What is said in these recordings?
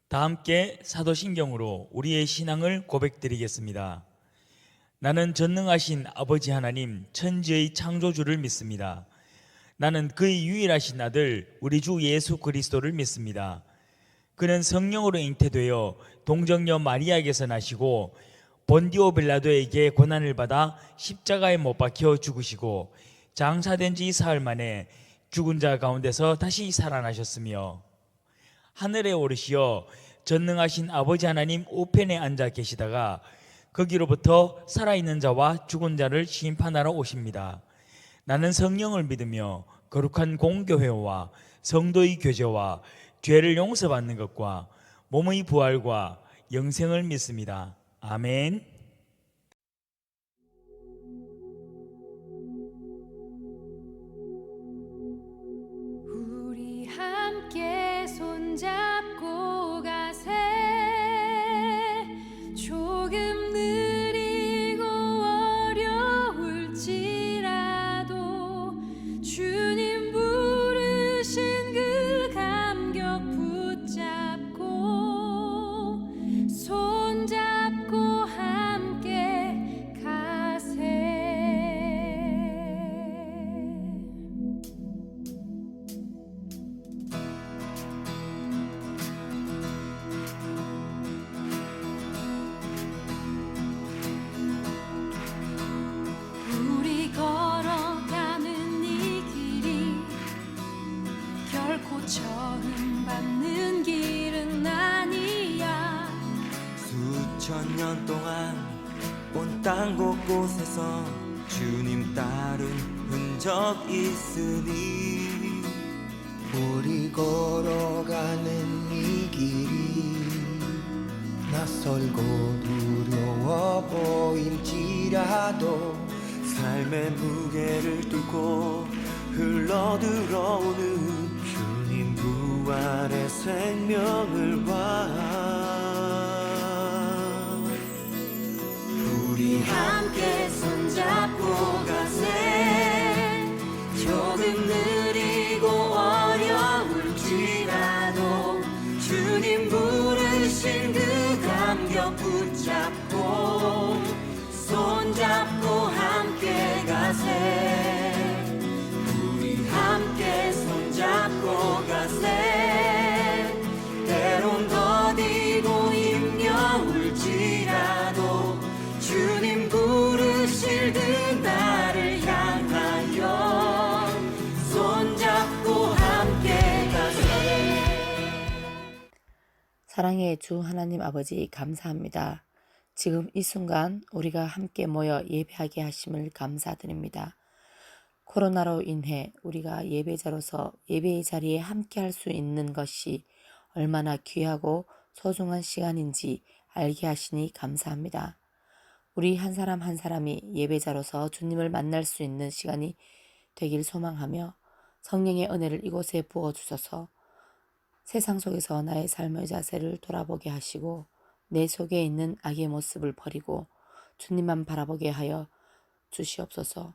다 함께 사도신경으로 우리의 신앙을 고백드리겠습니다. 나는 전능하신 아버지 하나님 천지의 창조주를 믿습니다. 나는 그의 유일하신 아들 우리 주 예수 그리스도를 믿습니다. 그는 성령으로 잉태되어 동정녀 마리아에게서 나시고 본디오 빌라도에게 고난을 받아 십자가에 못 박혀 죽으시고 장사된 지 사흘 만에 죽은 자 가운데서 다시 살아나셨으며 하늘에 오르시어 전능하신 아버지 하나님 우편에 앉아 계시다가 거기로부터 살아있는 자와 죽은 자를 심판하러 오십니다. 나는 성령을 믿으며 거룩한 공교회와 성도의 교제와 죄를 용서받는 것과 몸의 부활과 영생을 믿습니다. 아멘. 우리 함께 손잡고 가세. 조금 느리고 어려울지라도 주님 부르신 그 감격 붙잡고 손잡고 함께 가세. 우리 걸어가는 이 길이 결코 처음 밟는 길은 아니야. 수천 년 동안 온 땅 곳곳에서 주님 따른 흔적 있으니 우리 걸어가는 이 길이 낯설고 두려워 보일지라도 삶의 무게를 뚫고 흘러들어오는 주님 부활의 생명을 봐. 우리 함께 손잡고 가세. 조금 느리고 어려울지라도 주님 부르신 그 감격 붙잡고 손잡고 함께 가세. 우리 함께 손잡고 가세. 때론 더디고 힘겨울지라도 주님 부르실 그 나를 향하여 손잡고 함께 가세. 사랑의 주 하나님 아버지 감사합니다. 지금 이 순간 우리가 함께 모여 예배하게 하심을 감사드립니다. 코로나로 인해 우리가 예배자로서 예배의 자리에 함께 할 수 있는 것이 얼마나 귀하고 소중한 시간인지 알게 하시니 감사합니다. 우리 한 사람 한 사람이 예배자로서 주님을 만날 수 있는 시간이 되길 소망하며 성령의 은혜를 이곳에 부어주셔서 세상 속에서 나의 삶의 자세를 돌아보게 하시고 내 속에 있는 악의 모습을 버리고 주님만 바라보게 하여 주시옵소서.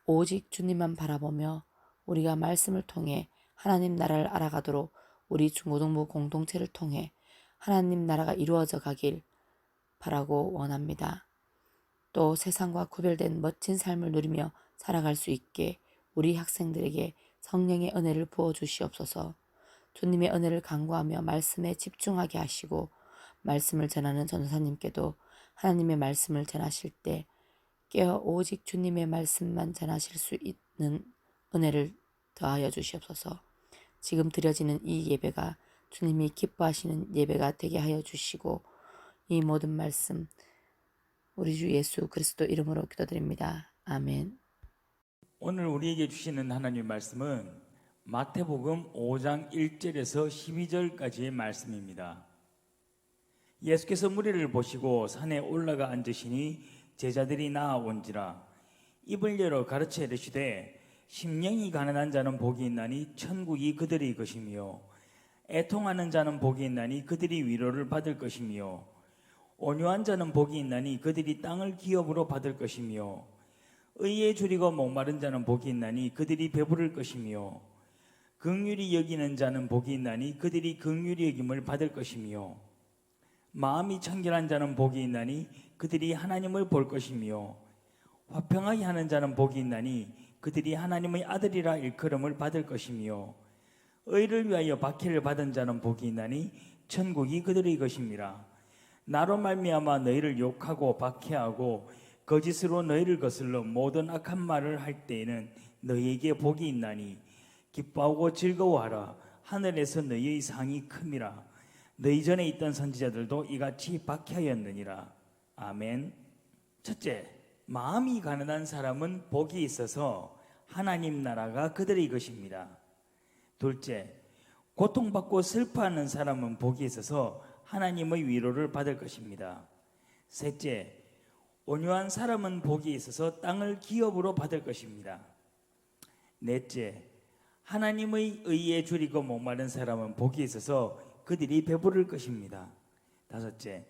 오직 주님만 바라보며 우리가 말씀을 통해 하나님 나라를 알아가도록 우리 중고등부 공동체를 통해 하나님 나라가 이루어져 가길 바라고 원합니다. 또 세상과 구별된 멋진 삶을 누리며 살아갈 수 있게 우리 학생들에게 성령의 은혜를 부어주시옵소서. 주님의 은혜를 간구하며 말씀에 집중하게 하시고 말씀을 전하는 전도사님께도 하나님의 말씀을 전하실 때 깨어 오직 주님의 말씀만 전하실 수 있는 은혜를 더하여 주시옵소서. 지금 드려지는 이 예배가 주님이 기뻐하시는 예배가 되게 하여 주시고 이 모든 말씀 우리 주 예수 그리스도 이름으로 기도드립니다. 아멘. 오늘 우리에게 주시는 하나님의 말씀은 마태복음 5장 1절에서 12절까지의 말씀입니다. 예수께서 무리를 보시고 산에 올라가 앉으시니 제자들이 나아온지라. 입을 열어 가르쳐 이르시되 심령이 가난한 자는 복이 있나니 천국이 그들의 것이며 애통하는 자는 복이 있나니 그들이 위로를 받을 것이며 온유한 자는 복이 있나니 그들이 땅을 기업으로 받을 것이며 의에 줄이고 목마른 자는 복이 있나니 그들이 배부를 것이며 긍휼히 여기는 자는 복이 있나니 그들이 긍휼히 여김을 받을 것이며 마음이 청결한 자는 복이 있나니 그들이 하나님을 볼 것이며 화평하게 하는 자는 복이 있나니 그들이 하나님의 아들이라 일컬음을 받을 것이며 의를 위하여 박해를 받은 자는 복이 있나니 천국이 그들의 것임이라. 나로 말미암아 너희를 욕하고 박해하고 거짓으로 너희를 거슬러 모든 악한 말을 할 때에는 너희에게 복이 있나니 기뻐하고 즐거워하라. 하늘에서 너희의 상이 큼이라. 너희 전에 있던 선지자들도 이같이 박해하였느니라. 아멘. 첫째, 마음이 가난한 사람은 복이 있어서 하나님 나라가 그들의 것입니다. 둘째, 고통받고 슬퍼하는 사람은 복이 있어서 하나님의 위로를 받을 것입니다. 셋째, 온유한 사람은 복이 있어서 땅을 기업으로 받을 것입니다. 넷째, 하나님의 의에 줄이고 목마른 사람은 복이 있어서 그들이 배부를 것입니다. 다섯째,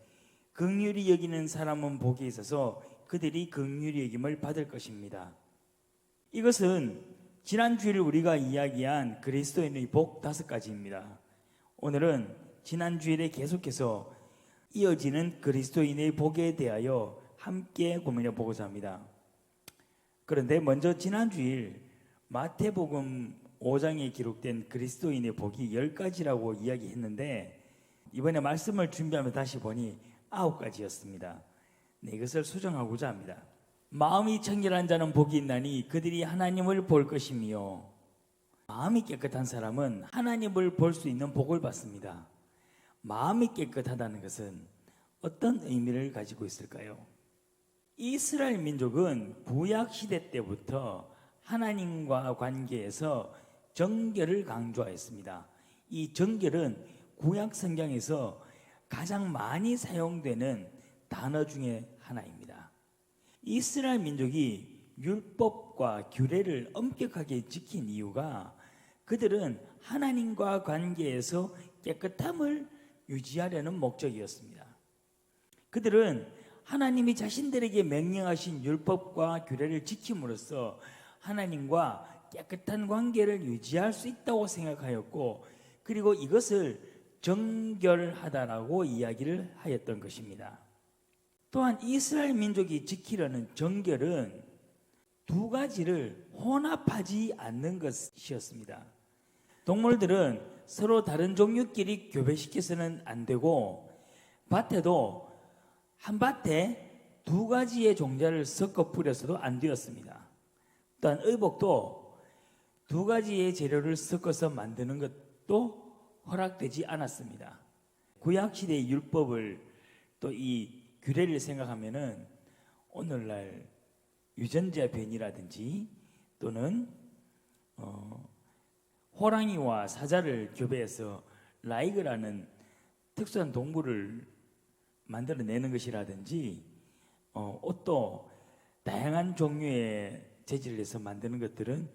긍휼히 여기는 사람은 복이 있어서 그들이 긍휼히 여김을 받을 것입니다. 이것은 지난 주일 우리가 이야기한 그리스도인의 복 5가지입니다. 오늘은 지난 주일에 계속해서 이어지는 그리스도인의 복에 대하여 함께 고민해 보고자 합니다. 그런데 먼저 지난 주일 마태복음 5장에 기록된 그리스도인의 복이 10가지라고 이야기했는데 이번에 말씀을 준비하며 다시 보니 9가지였습니다. 네, 이것을 수정하고자 합니다. 마음이 청결한 자는 복이 있나니 그들이 하나님을 볼 것이며 마음이 깨끗한 사람은 하나님을 볼 수 있는 복을 받습니다. 마음이 깨끗하다는 것은 어떤 의미를 가지고 있을까요? 이스라엘 민족은 구약 시대 때부터 하나님과 관계에서 정결을 강조하였습니다. 이 정결은 구약 성경에서 가장 많이 사용되는 단어 중에 하나입니다. 이스라엘 민족이 율법과 규례를 엄격하게 지킨 이유가 그들은 하나님과 관계에서 깨끗함을 유지하려는 목적이었습니다. 그들은 하나님이 자신들에게 명령하신 율법과 규례를 지킴으로써 하나님과 깨끗한 관계를 유지할 수 있다고 생각하였고, 그리고 이것을 정결하다라고 이야기를 하였던 것입니다. 또한 이스라엘 민족이 지키려는 정결은 2가지를 혼합하지 않는 것이었습니다. 동물들은 서로 다른 종류끼리 교배시켜서는 안 되고, 밭에도 한 밭에 2가지의 종자를 섞어 뿌려서도 안 되었습니다. 또한 의복도 2가지의 재료를 섞어서 만드는 것도 허락되지 않았습니다. 구약시대의 율법을 또 이 규례를 생각하면은 오늘날 유전자 변이라든지 또는 호랑이와 사자를 교배해서 라이그라는 특수한 동물을 만들어내는 것이라든지 옷도 다양한 종류의 재질을 해서 만드는 것들은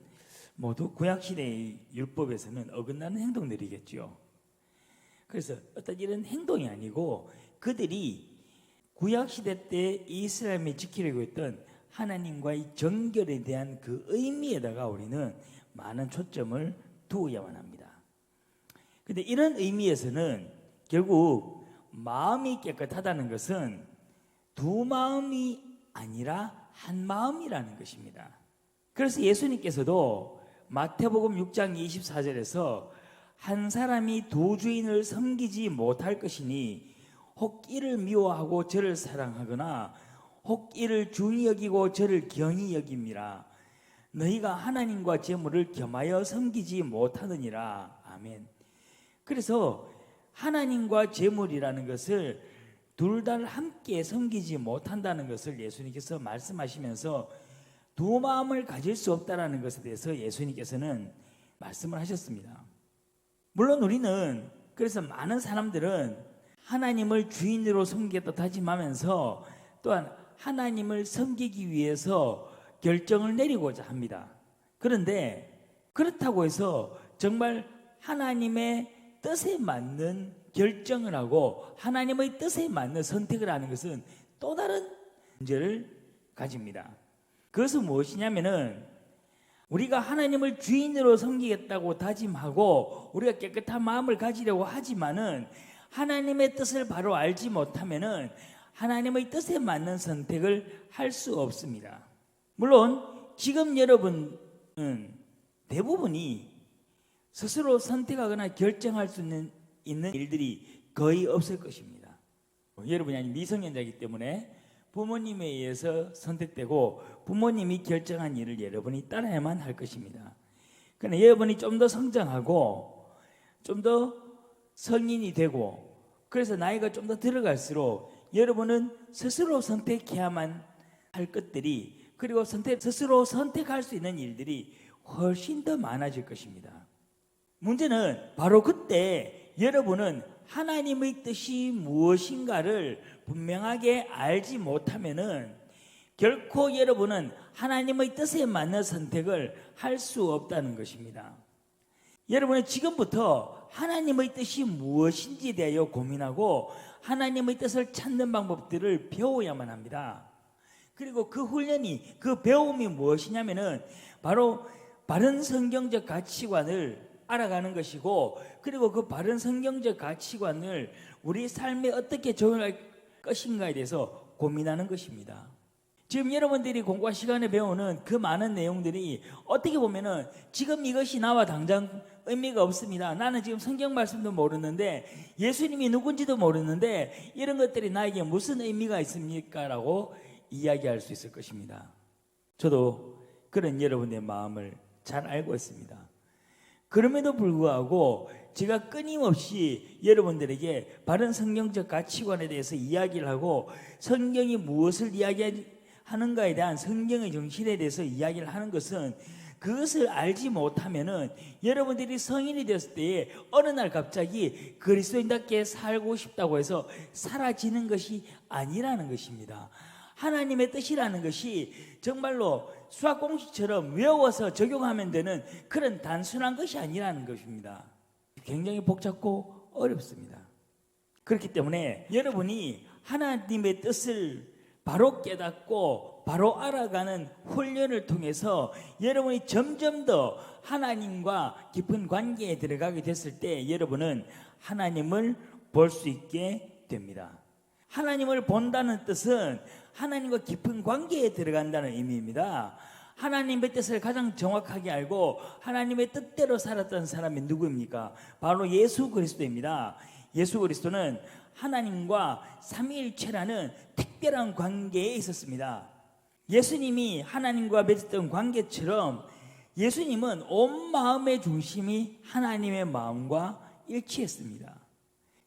모두 구약시대의 율법에서는 어긋나는 행동들이겠죠. 그래서 어떤 이런 행동이 아니고 그들이 구약시대 때 이스라엘이 지키려고 했던 하나님과의 정결에 대한 그 의미에다가 우리는 많은 초점을 두어야만 합니다. 그런데 이런 의미에서는 결국 마음이 깨끗하다는 것은 2마음이 아니라 한 마음이라는 것입니다. 그래서 예수님께서도 마태복음 6장 24절에서 한 사람이 2 주인을 섬기지 못할 것이니 혹 이를 미워하고 저를 사랑하거나 혹 이를 중히 여기고 저를 경히 여김이라. 너희가 하나님과 재물을 겸하여 섬기지 못하느니라. 아멘. 그래서 하나님과 재물이라는 것을 둘 다 함께 섬기지 못한다는 것을 예수님께서 말씀하시면서 2마음을 가질 수 없다는 것에 대해서 예수님께서는 말씀을 하셨습니다. 물론 우리는 그래서 많은 사람들은 하나님을 주인으로 섬기겠다 다짐하면서 또한 하나님을 섬기기 위해서 결정을 내리고자 합니다. 그런데 그렇다고 해서 정말 하나님의 뜻에 맞는 결정을 하고 하나님의 뜻에 맞는 선택을 하는 것은 또 다른 문제를 가집니다. 그것은 무엇이냐면은 우리가 하나님을 주인으로 섬기겠다고 다짐하고 우리가 깨끗한 마음을 가지려고 하지만은 하나님의 뜻을 바로 알지 못하면은 하나님의 뜻에 맞는 선택을 할 수 없습니다. 물론 지금 여러분은 대부분이 스스로 선택하거나 결정할 수 있는 일들이 거의 없을 것입니다. 여러분이 아직 미성년자이기 때문에 부모님에 의해서 선택되고 부모님이 결정한 일을 여러분이 따라야만 할 것입니다. 그러나 여러분이 좀 더 성장하고 좀 더 성인이 되고 그래서 나이가 좀 더 들어갈수록 여러분은 스스로 선택해야만 할 것들이 그리고 스스로 선택할 수 있는 일들이 훨씬 더 많아질 것입니다. 문제는 바로 그때 여러분은 하나님의 뜻이 무엇인가를 분명하게 알지 못하면은 결코 여러분은 하나님의 뜻에 맞는 선택을 할 수 없다는 것입니다. 여러분은 지금부터 하나님의 뜻이 무엇인지에 대하여 고민하고 하나님의 뜻을 찾는 방법들을 배워야만 합니다. 그리고 그 훈련이, 그 배움이 무엇이냐면은 바로 바른 성경적 가치관을 알아가는 것이고 그리고 그 바른 성경적 가치관을 우리 삶에 어떻게 적용할 것인가에 대해서 고민하는 것입니다. 지금 여러분들이 공과 시간에 배우는 그 많은 내용들이 어떻게 보면은 지금 이것이 나와 당장 의미가 없습니다. 나는 지금 성경 말씀도 모르는데 예수님이 누군지도 모르는데 이런 것들이 나에게 무슨 의미가 있습니까? 라고 이야기할 수 있을 것입니다. 저도 그런 여러분의 마음을 잘 알고 있습니다. 그럼에도 불구하고 제가 끊임없이 여러분들에게 바른 성경적 가치관에 대해서 이야기를 하고 성경이 무엇을 이야기하는가에 대한 성경의 정신에 대해서 이야기를 하는 것은 그것을 알지 못하면은 여러분들이 성인이 됐을 때에 어느 날 갑자기 그리스도인답게 살고 싶다고 해서 사라지는 것이 아니라는 것입니다. 하나님의 뜻이라는 것이 정말로 수학 공식처럼 외워서 적용하면 되는 그런 단순한 것이 아니라는 것입니다. 굉장히 복잡고 어렵습니다. 그렇기 때문에 여러분이 하나님의 뜻을 바로 깨닫고 바로 알아가는 훈련을 통해서 여러분이 점점 더 하나님과 깊은 관계에 들어가게 됐을 때 여러분은 하나님을 볼 수 있게 됩니다. 하나님을 본다는 뜻은 하나님과 깊은 관계에 들어간다는 의미입니다. 하나님의 뜻을 가장 정확하게 알고 하나님의 뜻대로 살았던 사람이 누구입니까? 바로 예수 그리스도입니다. 예수 그리스도는 하나님과 삼위일체라는 특별한 관계에 있었습니다. 예수님이 하나님과 맺었던 관계처럼 예수님은 온 마음의 중심이 하나님의 마음과 일치했습니다.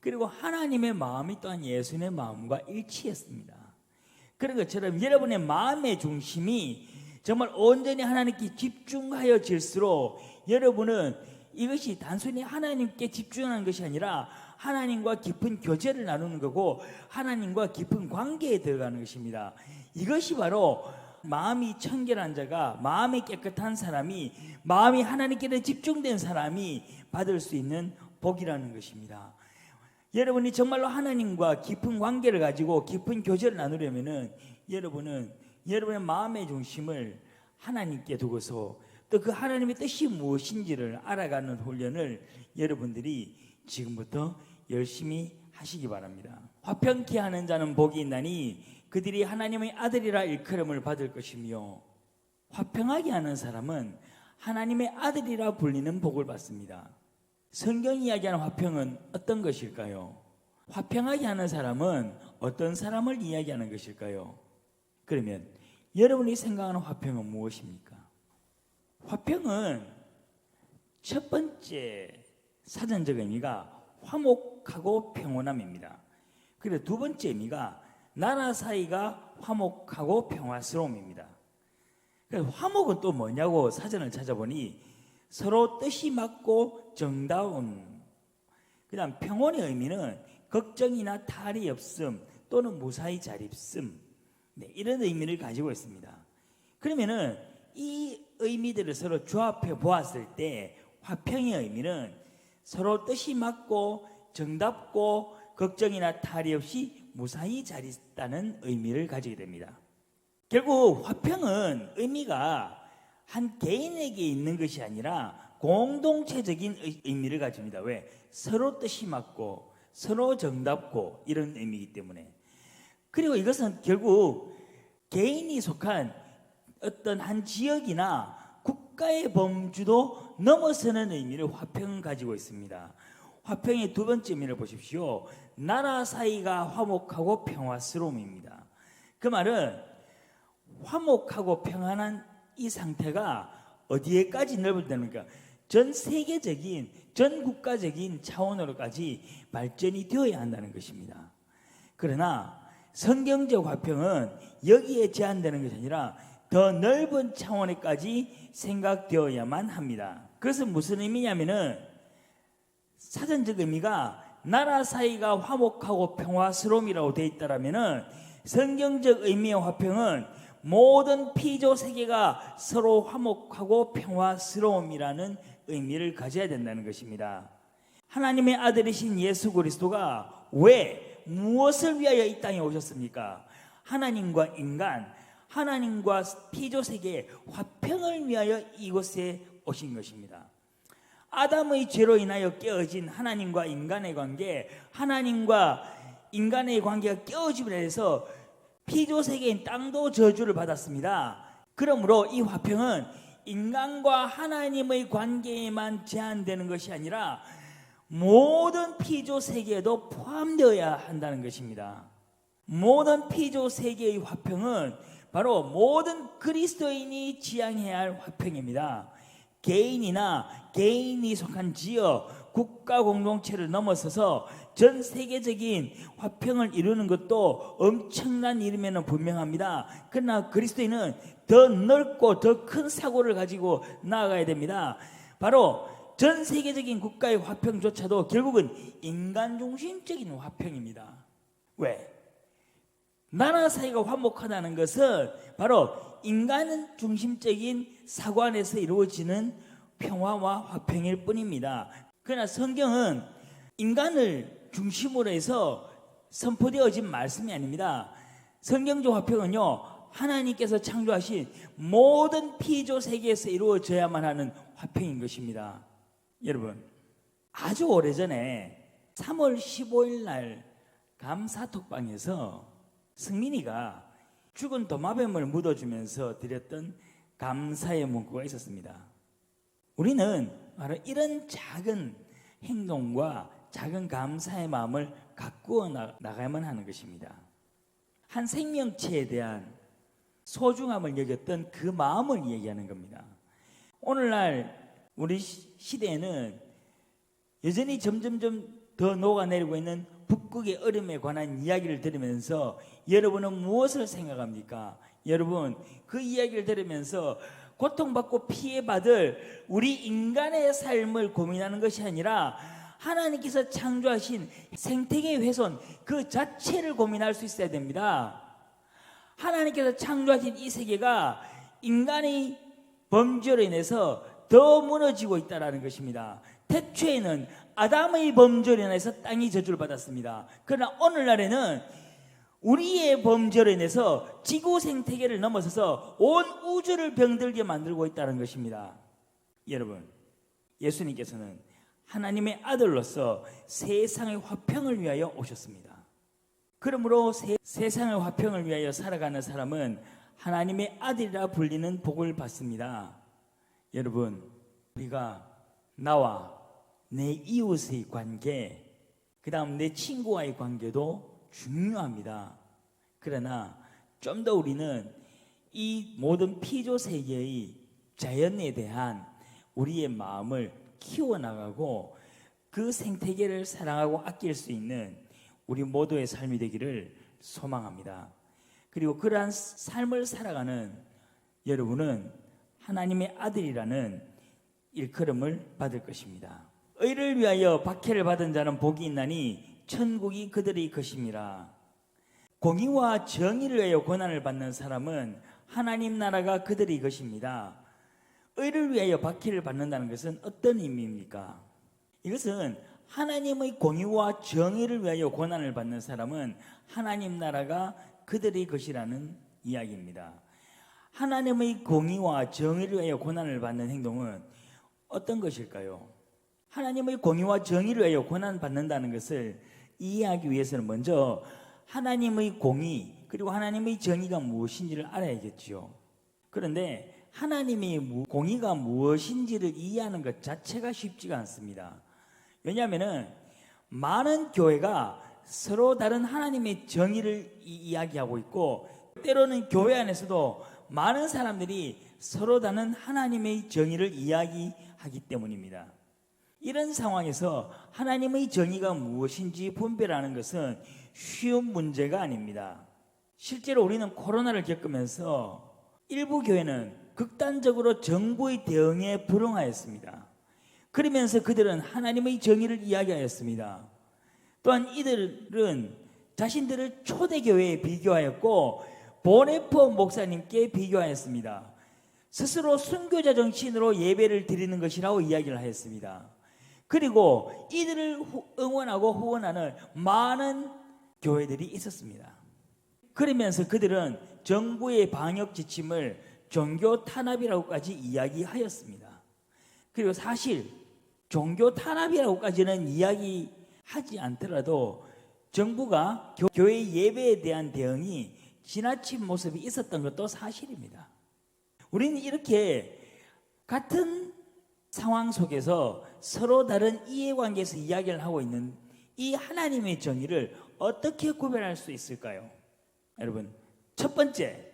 그리고 하나님의 마음이 또한 예수님의 마음과 일치했습니다. 그런 것처럼 여러분의 마음의 중심이 정말 온전히 하나님께 집중하여질수록 여러분은 이것이 단순히 하나님께 집중하는 것이 아니라 하나님과 깊은 교제를 나누는 거고 하나님과 깊은 관계에 들어가는 것입니다. 이것이 바로 마음이 청결한 자가, 마음이 깨끗한 사람이, 마음이 하나님께 집중된 사람이 받을 수 있는 복이라는 것입니다. 여러분이 정말로 하나님과 깊은 관계를 가지고 깊은 교제를 나누려면은 여러분은 여러분의 마음의 중심을 하나님께 두고서 또 그 하나님의 뜻이 무엇인지를 알아가는 훈련을 여러분들이 지금부터 열심히 하시기 바랍니다. 화평케 하는 자는 복이 있나니 그들이 하나님의 아들이라 일컬음을 받을 것이며 화평하게 하는 사람은 하나님의 아들이라 불리는 복을 받습니다. 성경이 이야기하는 화평은 어떤 것일까요? 화평하게 하는 사람은 어떤 사람을 이야기하는 것일까요? 그러면 여러분이 생각하는 화평은 무엇입니까? 화평은 첫 번째 사전적 의미가 화목하고 평온함입니다. 그리고 두 번째 의미가 나라 사이가 화목하고 평화스러움입니다. 그래서 화목은 또 뭐냐고 사전을 찾아보니 서로 뜻이 맞고 정다운, 그 다음 평온의 의미는 걱정이나 탈이 없음 또는 무사히 잘 있음, 이런 의미를 가지고 있습니다. 그러면은 이 의미들을 서로 조합해 보았을 때 화평의 의미는 서로 뜻이 맞고 정답고 걱정이나 탈이 없이 무사히 잘 있다는 의미를 가지게 됩니다. 결국 화평은 의미가 한 개인에게 있는 것이 아니라 공동체적인 의미를 가집니다. 왜? 서로 뜻이 맞고 서로 정답고 이런 의미이기 때문에. 그리고 이것은 결국 개인이 속한 어떤 한 지역이나 국가의 범주도 넘어서는 의미를 화평은 가지고 있습니다. 화평의 두 번째 의미를 보십시오. 나라 사이가 화목하고 평화스러움입니다. 그 말은 화목하고 평안한 이 상태가 어디에까지 넓어지는가? 전 세계적인, 전 국가적인 차원으로까지 발전이 되어야 한다는 것입니다. 그러나 성경적 화평은 여기에 제한되는 것이 아니라 더 넓은 차원에까지 생각되어야만 합니다. 그것은 무슨 의미냐면은 사전적 의미가 나라 사이가 화목하고 평화스러움이라고 되어 있다라면은 성경적 의미의 화평은 모든 피조 세계가 서로 화목하고 평화스러움이라는 의미를 가져야 된다는 것입니다. 하나님의 아들이신 예수 그리스도가 왜 무엇을 위하여 이 땅에 오셨습니까? 하나님과 인간, 하나님과 피조 세계의 화평을 위하여 이곳에 오신 것입니다. 아담의 죄로 인하여 깨어진 하나님과 인간의 관계, 하나님과 인간의 관계가 깨어짐으로 해서 피조 세계인 땅도 저주를 받았습니다. 그러므로 이 화평은 인간과 하나님의 관계에만 제한되는 것이 아니라 모든 피조 세계에도 포함되어야 한다는 것입니다. 모든 피조 세계의 화평은 바로 모든 그리스도인이 지향해야 할 화평입니다. 개인이나 개인이 속한 지역, 국가 공동체를 넘어서서 전 세계적인 화평을 이루는 것도 엄청난 일임에는 분명합니다. 그러나 그리스도인은 더 넓고 더 큰 사고를 가지고 나아가야 됩니다. 바로 전 세계적인 국가의 화평조차도 결국은 인간 중심적인 화평입니다. 왜? 나라 사이가 화목하다는 것은 바로 인간 중심적인 사고 안에서 이루어지는 평화와 화평일 뿐입니다. 그러나 성경은 인간을 중심으로 해서 선포되어진 말씀이 아닙니다. 성경적 화평은요, 하나님께서 창조하신 모든 피조 세계에서 이루어져야만 하는 화평인 것입니다. 여러분, 아주 오래전에 3월 15일 날 감사톡방에서 승민이가 죽은 도마뱀을 묻어주면서 드렸던 감사의 문구가 있었습니다. 우리는 바로 이런 작은 행동과 작은 감사의 마음을 가꾸어 나가야만 하는 것입니다. 한 생명체에 대한 소중함을 여겼던 그 마음을 얘기하는 겁니다. 오늘날 우리 시대에는 여전히 점점점 더 녹아내리고 있는 북극의 얼음에 관한 이야기를 들으면서 여러분은 무엇을 생각합니까? 여러분, 그 이야기를 들으면서 고통받고 피해받을 우리 인간의 삶을 고민하는 것이 아니라 하나님께서 창조하신 생태계의 훼손 그 자체를 고민할 수 있어야 됩니다. 하나님께서 창조하신 이 세계가 인간의 범죄로 인해서 더 무너지고 있다는 것입니다. 태초에는 아담의 범죄로 인해서 땅이 저주를 받았습니다. 그러나 오늘날에는 우리의 범죄로 인해서 지구 생태계를 넘어서서 온 우주를 병들게 만들고 있다는 것입니다. 여러분, 예수님께서는 하나님의 아들로서 세상의 화평을 위하여 오셨습니다. 그러므로 세상의 화평을 위하여 살아가는 사람은 하나님의 아들이라 불리는 복을 받습니다. 여러분, 우리가 나와 내 이웃의 관계, 그 다음 내 친구와의 관계도 중요합니다. 그러나 좀 더 우리는 이 모든 피조 세계의 자연에 대한 우리의 마음을 키워나가고 그 생태계를 사랑하고 아낄 수 있는 우리 모두의 삶이 되기를 소망합니다. 그리고 그러한 삶을 살아가는 여러분은 하나님의 아들이라는 일컬음을 받을 것입니다. 의를 위하여 박해를 받은 자는 복이 있나니 천국이 그들의 것임이라. 공의와 정의를 위하여 고난을 받는 사람은 하나님 나라가 그들의 것입니다. 의를 위하여 박해를 받는다는 것은 어떤 의미입니까? 이것은 하나님의 공의와 정의를 위하여 고난을 받는 사람은 하나님 나라가 그들의 것이라는 이야기입니다. 하나님의 공의와 정의를 위하여 고난을 받는 행동은 어떤 것일까요? 하나님의 공의와 정의를 위하여 고난을 받는다는 것을 이해하기 위해서는 먼저 하나님의 공의 그리고 하나님의 정의가 무엇인지를 알아야겠지요. 그런데 하나님의 공의가 무엇인지를 이해하는 것 자체가 쉽지가 않습니다. 왜냐하면 많은 교회가 서로 다른 하나님의 정의를 이야기하고 있고, 때로는 교회 안에서도 많은 사람들이 서로 다른 하나님의 정의를 이야기하기 때문입니다. 이런 상황에서 하나님의 정의가 무엇인지 분별하는 것은 쉬운 문제가 아닙니다. 실제로 우리는 코로나를 겪으면서 일부 교회는 극단적으로 정부의 대응에 불응하였습니다. 그러면서 그들은 하나님의 정의를 이야기하였습니다. 또한 이들은 자신들을 초대교회에 비교하였고 보네포 목사님께 비교하였습니다. 스스로 순교자 정신으로 예배를 드리는 것이라고 이야기를 하였습니다. 그리고 이들을 응원하고 후원하는 많은 교회들이 있었습니다. 그러면서 그들은 정부의 방역 지침을 종교 탄압이라고까지 이야기하였습니다. 그리고 사실 종교 탄압이라고까지는 이야기하지 않더라도 정부가 교회 예배에 대한 대응이 지나친 모습이 있었던 것도 사실입니다. 우리는 이렇게 같은 상황 속에서 서로 다른 이해관계에서 이야기를 하고 있는 이 하나님의 정의를 어떻게 구별할 수 있을까요? 여러분, 첫 번째,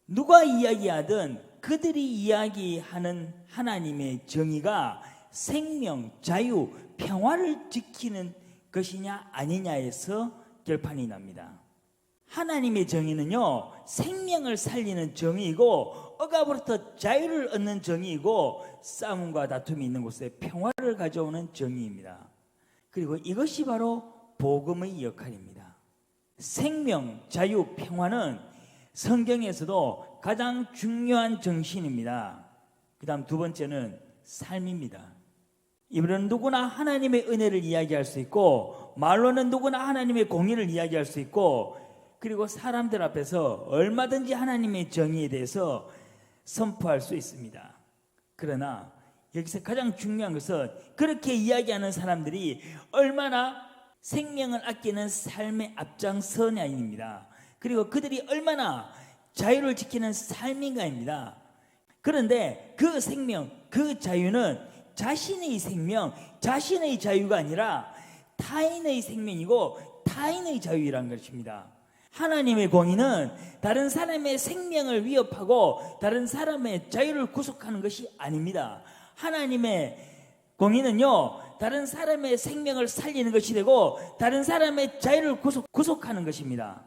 누가 이야기하든 그들이 이야기하는 하나님의 정의가 생명, 자유, 평화를 지키는 것이냐 아니냐에서 결판이 납니다. 하나님의 정의는요, 생명을 살리는 정의이고 억압으로부터 자유를 얻는 정의이고 싸움과 다툼이 있는 곳에 평화를 가져오는 정의입니다. 그리고 이것이 바로 복음의 역할입니다. 생명, 자유, 평화는 성경에서도 가장 중요한 정신입니다. 그 다음 두 번째는 삶입니다. 이분은 누구나 하나님의 은혜를 이야기할 수 있고 말로는 누구나 하나님의 공의를 이야기할 수 있고, 그리고 사람들 앞에서 얼마든지 하나님의 정의에 대해서 선포할 수 있습니다. 그러나 여기서 가장 중요한 것은 그렇게 이야기하는 사람들이 얼마나 생명을 아끼는 삶의 앞장서냐입니다. 그리고 그들이 얼마나 자유를 지키는 삶인가입니다. 그런데 그 생명, 그 자유는 자신의 생명, 자신의 자유가 아니라 타인의 생명이고 타인의 자유라는 것입니다. 하나님의 공의는 다른 사람의 생명을 위협하고 다른 사람의 자유를 구속하는 것이 아닙니다. 하나님의 공의는요, 다른 사람의 생명을 살리는 것이 되고 다른 사람의 자유를 구속하는 것입니다.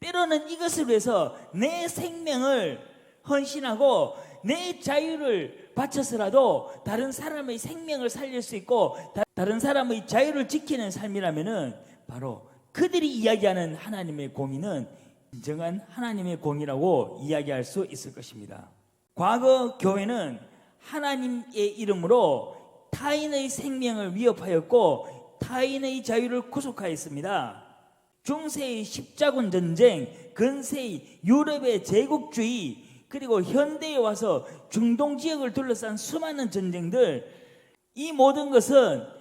때로는 이것을 위해서 내 생명을 헌신하고 내 자유를 바쳐서라도 다른 사람의 생명을 살릴 수 있고 다른 사람의 자유를 지키는 삶이라면은 바로 그들이 이야기하는 하나님의 공의는 진정한 하나님의 공의라고 이야기할 수 있을 것입니다. 과거 교회는 하나님의 이름으로 타인의 생명을 위협하였고 타인의 자유를 구속하였습니다. 중세의 십자군 전쟁, 근세의 유럽의 제국주의, 그리고 현대에 와서 중동 지역을 둘러싼 수많은 전쟁들, 이 모든 것은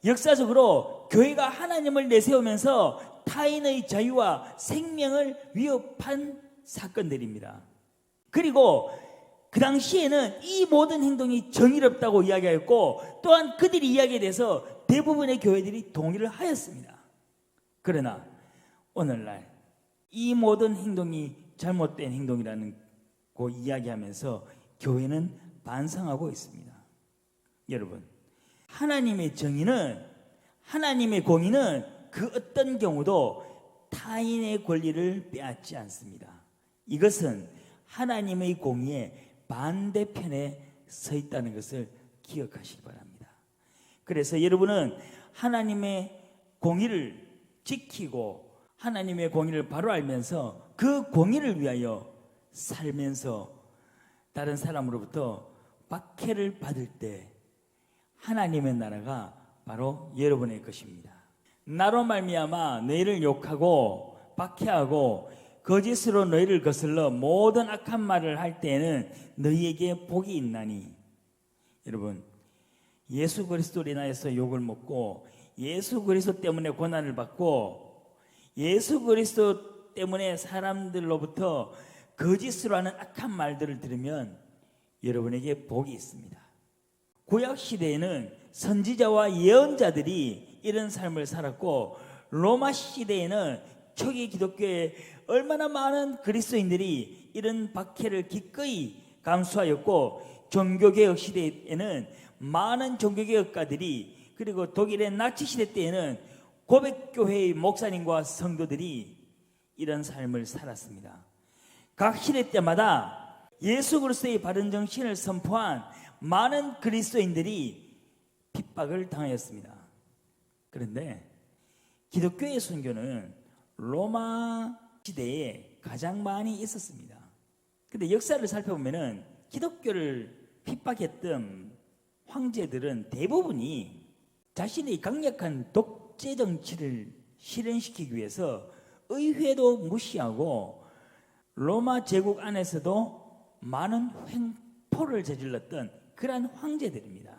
역사적으로 교회가 하나님을 내세우면서 타인의 자유와 생명을 위협한 사건들입니다. 그리고 그 당시에는 이 모든 행동이 정의롭다고 이야기하였고 또한 그들이 이야기에 대해서 대부분의 교회들이 동의를 하였습니다. 그러나 오늘날 이 모든 행동이 잘못된 행동이라는 고 이야기하면서 교회는 반성하고 있습니다. 여러분, 하나님의 정의는, 하나님의 공의는 그 어떤 경우도 타인의 권리를 빼앗지 않습니다. 이것은 하나님의 공의의 반대편에 서 있다는 것을 기억하시기 바랍니다. 그래서 여러분은 하나님의 공의를 지키고 하나님의 공의를 바로 알면서 그 공의를 위하여 살면서 다른 사람으로부터 박해를 받을 때 하나님의 나라가 바로 여러분의 것입니다. 나로 말미암아 너희를 욕하고 박해하고 거짓으로 너희를 거슬러 모든 악한 말을 할 때에는 너희에게 복이 있나니. 여러분, 예수 그리스도로 인하여서 욕을 먹고 예수 그리스도 때문에 고난을 받고 예수 그리스도 때문에 사람들로부터 거짓으로 하는 악한 말들을 들으면 여러분에게 복이 있습니다. 구약 시대에는 선지자와 예언자들이 이런 삶을 살았고, 로마 시대에는 초기 기독교에 얼마나 많은 그리스도인들이 이런 박해를 기꺼이 감수하였고, 종교개혁 시대에는 많은 종교개혁가들이, 그리고 독일의 나치 시대 때에는 고백교회의 목사님과 성도들이 이런 삶을 살았습니다. 각 시대 때마다 예수 그리스도의 바른 정신을 선포한 많은 그리스도인들이 핍박을 당하였습니다. 그런데 기독교의 순교는 로마 시대에 가장 많이 있었습니다. 근데 역사를 살펴보면은 기독교를 핍박했던 황제들은 대부분이 자신의 강력한 독재 정치를 실현시키기 위해서 의회도 무시하고 로마 제국 안에서도 많은 횡포를 저질렀던 그러한 황제들입니다.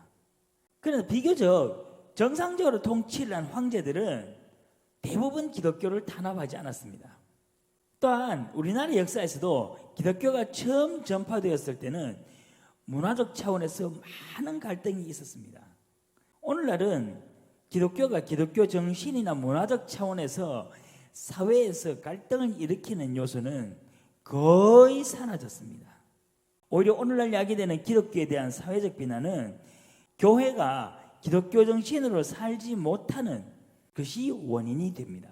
그래서 비교적 정상적으로 통치를 한 황제들은 대부분 기독교를 탄압하지 않았습니다. 또한 우리나라 역사에서도 기독교가 처음 전파되었을 때는 문화적 차원에서 많은 갈등이 있었습니다. 오늘날은 기독교가 기독교 정신이나 문화적 차원에서 사회에서 갈등을 일으키는 요소는 거의 사라졌습니다. 오히려 오늘날 야기되는 기독교에 대한 사회적 비난은 교회가 기독교 정신으로 살지 못하는 것이 원인이 됩니다.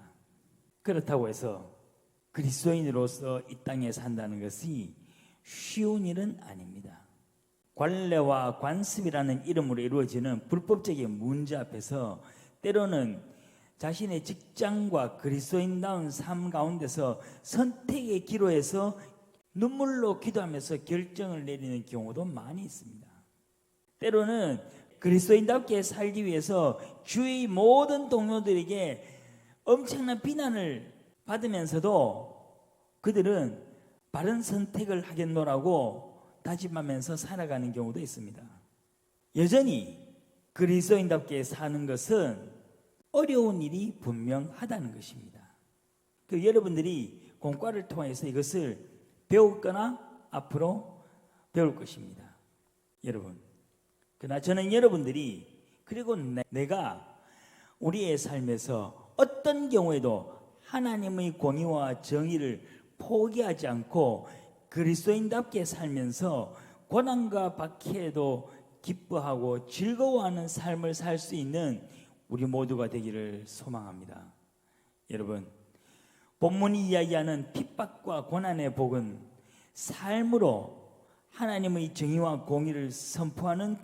그렇다고 해서 그리스도인으로서 이 땅에 산다는 것이 쉬운 일은 아닙니다. 관례와 관습이라는 이름으로 이루어지는 불법적인 문제 앞에서 때로는 자신의 직장과 그리스도인다운 삶 가운데서 선택의 기로에서 눈물로 기도하면서 결정을 내리는 경우도 많이 있습니다. 때로는 그리스도인답게 살기 위해서 주위 모든 동료들에게 엄청난 비난을 받으면서도 그들은 바른 선택을 하겠노라고 다짐하면서 살아가는 경우도 있습니다. 여전히 그리스도인답게 사는 것은 어려운 일이 분명하다는 것입니다. 그 여러분들이 공과를 통해서 이것을 배웠거나 앞으로 배울 것입니다. 여러분, 그러나 저는 여러분들이, 그리고 내가 우리의 삶에서 어떤 경우에도 하나님의 공의와 정의를 포기하지 않고 그리스도인답게 살면서 고난과 박해에도 기뻐하고 즐거워하는 삶을 살 수 있는 우리 모두가 되기를 소망합니다. 여러분, 본문이 이야기하는 핍박과 고난의 복은 삶으로 하나님의 정의와 공의를 선포하는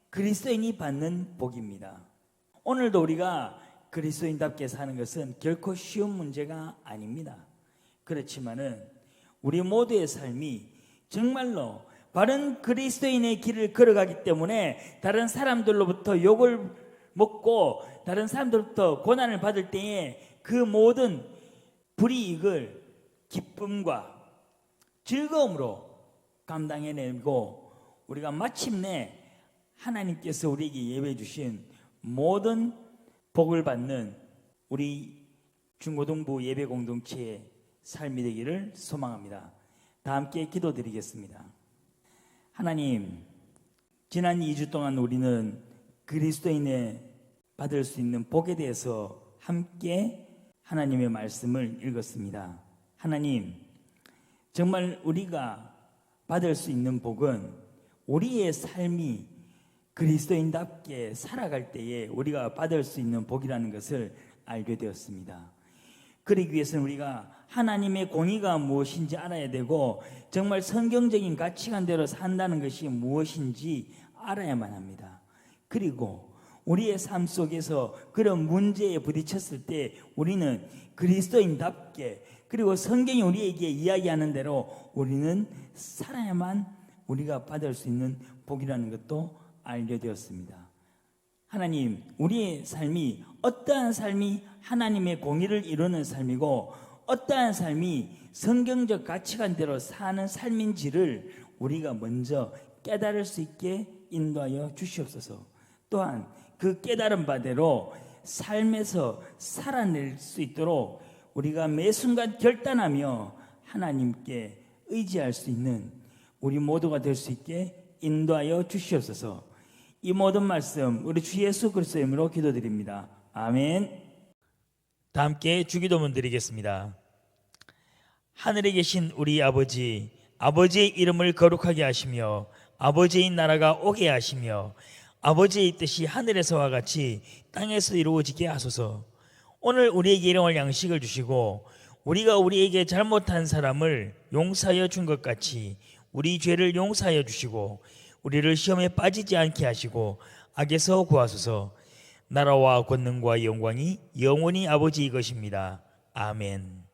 그리스도인이 받는 복입니다. 오늘도 우리가 그리스도인답게 사는 것은 결코 쉬운 문제가 아닙니다. 그렇지만은 우리 모두의 삶이 정말로 바른 그리스도인의 길을 걸어가기 때문에 다른 사람들로부터 욕을 먹고 다른 사람들로부터 고난을 받을 때에 그 모든 불이익을 기쁨과 즐거움으로 감당해내고 우리가 마침내 하나님께서 우리에게 예배해 주신 모든 복을 받는 우리 중고등부 예배 공동체의 삶이 되기를 소망합니다. 다 함께 기도드리겠습니다. 하나님, 지난 2주 동안 우리는 그리스도인의 받을 수 있는 복에 대해서 함께 하나님의 말씀을 읽었습니다. 하나님, 정말 우리가 받을 수 있는 복은 우리의 삶이 그리스도인답게 살아갈 때에 우리가 받을 수 있는 복이라는 것을 알게 되었습니다. 그러기 위해서는 우리가 하나님의 공의가 무엇인지 알아야 되고 정말 성경적인 가치관대로 산다는 것이 무엇인지 알아야만 합니다. 그리고 우리의 삶 속에서 그런 문제에 부딪혔을 때 우리는 그리스도인답게, 그리고 성경이 우리에게 이야기하는 대로 우리는 살아야만 우리가 받을 수 있는 복이라는 것도 알게 되었습니다. 하나님, 우리의 삶이 어떠한 삶이 하나님의 공의를 이루는 삶이고 어떠한 삶이 성경적 가치관대로 사는 삶인지를 우리가 먼저 깨달을 수 있게 인도하여 주시옵소서. 또한 그 깨달은 바대로 삶에서 살아낼 수 있도록 우리가 매 순간 결단하며 하나님께 의지할 수 있는 우리 모두가 될 수 있게 인도하여 주시옵소서. 이 모든 말씀 우리 주 예수 그리스도의 이름으로 기도드립니다. 아멘. 다 함께 주기도문 드리겠습니다. 하늘에 계신 우리 아버지, 아버지의 이름을 거룩하게 하시며 아버지의 나라가 오게 하시며 아버지의 뜻이 하늘에서와 같이 땅에서 이루어지게 하소서. 오늘 우리에게 일용할 양식을 주시고 우리가 우리에게 잘못한 사람을 용서하여 준 것 같이 우리 죄를 용서하여 주시고 우리를 시험에 빠지지 않게 하시고 악에서 구하소서. 나라와 권능과 영광이 영원히 아버지의 것입니다. 아멘.